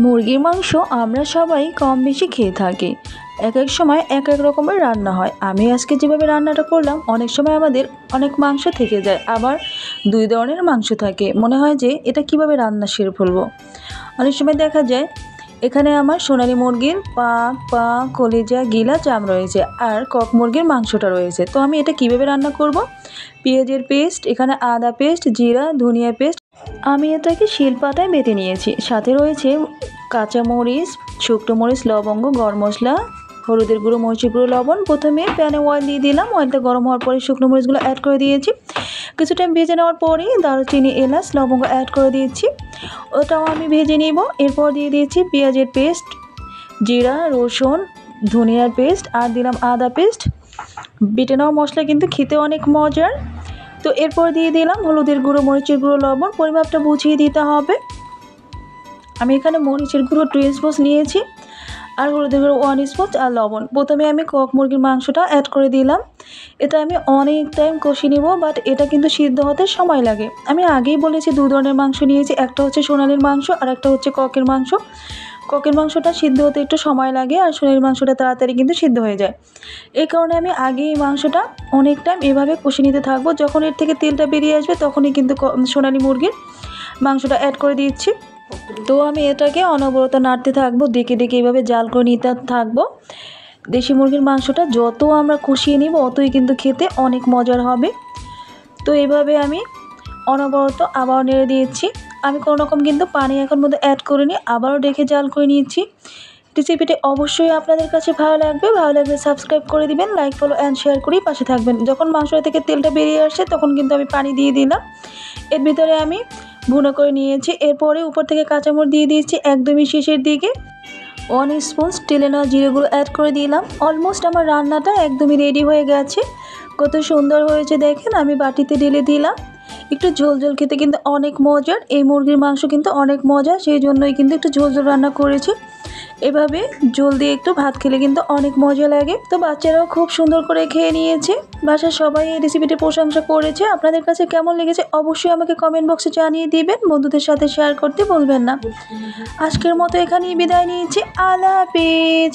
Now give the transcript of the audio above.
মুরগির মাংস আমরা সবাই কম বেশি খেয়ে থাকি। এক এক সময় এক এক রকমের রান্না হয়। আমি আজকে যেভাবে রান্নাটা করলাম, অনেক সময় আমাদের অনেক মাংস থেকে যায়, আবার দুই ধরনের মাংস থাকে। মনে হয় যে এটা কিভাবে রান্না সেরে ফেলবো। অনেক সময় দেখা যায় এখানে আমার সোনালী মুরগির পা কলিজা গিলা চাম রয়েছে, আর কক মুরগির মাংসটা রয়েছে। তো আমি এটা কিভাবে রান্না করব। পেঁয়াজের পেস্ট, এখানে আদা পেস্ট, জিরা ধনিয়া পেস্ট, আমি এটাকে শিলপাতায় বেটে নিয়েছি। সাথে রয়েছে কাঁচামরিচ, শুকনো মরিচ, লবঙ্গ, গরম মশলা, হলুদের গুঁড়ো, মরিচের গুঁড়ো, লবণ। প্রথমে প্যানে অয়েল দিয়ে দিলাম। অয়েলটা গরম হওয়ার পরে শুকনো মরিচগুলো অ্যাড করে দিয়েছি। কিছু টাইম ভেজে নেওয়ার পরেই দারুচিনি, এলাচ, লবঙ্গ অ্যাড করে দিয়েছি। ওটাও আমি ভেজে নিব। এরপর দিয়ে দিয়েছি পেঁয়াজের পেস্ট, জিরা, রসুন, ধনিয়ার পেস্ট, আর দিলাম আদা পেস্ট। বেটে নেওয়া মশলা কিন্তু খেতে অনেক মজার। তো এরপর দিয়ে দিলাম হলুদের গুঁড়ো, মরিচের গুঁড়ো, লবণ। পরিমাপটা বুঝিয়ে দিতে হবে। আমি এখানে মরিচের গুঁড়ো 2 স্পুন নিয়েছি, আর হলুদের গুঁড়ো 1 স্পুন, আর লবণ। প্রথমে আমি কক মুরগির মাংসটা অ্যাড করে দিলাম। এটা আমি অনেক টাইম কষিয়ে নেব, বাট এটা কিন্তু সিদ্ধ হতে সময় লাগে। আমি আগেই বলেছি 2 ধরনের মাংস নিয়েছি, একটা হচ্ছে সোনালীর মাংস আর একটা হচ্ছে ককের মাংস। ককের মাংসটা সিদ্ধ হতে একটু সময় লাগে, আর সোনালীর মাংসটা তাড়াতাড়ি কিন্তু সিদ্ধ হয়ে যায়। এই কারণে আমি আগে এই মাংসটা অনেক টাইম এভাবে কষিয়ে নিতে থাকবো। যখন এর থেকে তেলটা বেরিয়ে আসবে, তখনই কিন্তু সোনালী মুরগির মাংসটা অ্যাড করে দিচ্ছি। তো আমি এটাকে অনবরত নাড়তে থাকবো, ডেকে ডেকে এইভাবে জাল করে নিতে থাকবো। দেশি মুরগির মাংসটা যত আমরা কষিয়ে নিব, অতই কিন্তু খেতে অনেক মজার হবে। তো এইভাবে আমি অনবরত আবার নেড়ে দিয়েছি। আমি কোনো রকম কিন্তু পানি এখন মধ্যে অ্যাড করিনি, আবারও ডেকে জাল করে নিয়েছি। রেসিপিটি অবশ্যই আপনাদের কাছে ভালো লাগবে। ভালো লাগলে সাবস্ক্রাইব করে দিবেন, লাইক, ফলো অ্যান্ড শেয়ার করেই পাশে থাকবেন। যখন মাংসটা থেকে তেলটা বেরিয়ে আসছে, তখন কিন্তু আমি পানি দিয়ে দিলাম। এর ভিতরে আমি ভুনা করে নিয়েছি। এরপরে উপর থেকে কাঁচামরিচ দিয়ে দিয়েছি একদমই শেষের দিকে। 1 স্পুন টেলে নেওয়া জিরেগুলো অ্যাড করে দিলাম। অলমোস্ট আমার রান্নাটা একদমই রেডি হয়ে গেছে। কত সুন্দর হয়েছে দেখেন। আমি বাটিতে ঢেলে দিলাম। একটু ঝোল ঝোল খেতে কিন্তু অনেক মজার। এই মুরগির মাংস কিন্তু অনেক মজা, সেই জন্যই কিন্তু একটু ঝোল ঝোল রান্না করেছি। এভাবে ঝোল দিয়ে একটু ভাত খেলে কিন্তু অনেক মজা লাগে। তো বাচ্চারাও খুব সুন্দর করে খেয়ে নিয়েছে। বাসার সবাই এই রেসিপিটির প্রশংসা করেছে। আপনাদের কাছে কেমন লেগেছে অবশ্যই আমাকে কমেন্ট বক্সে জানিয়ে দিবেন। বন্ধুদের সাথে শেয়ার করতে ভুলবেন না। আজকের মতো এখানেই বিদায় নিয়েছি। আল্লাহ হাফেজ।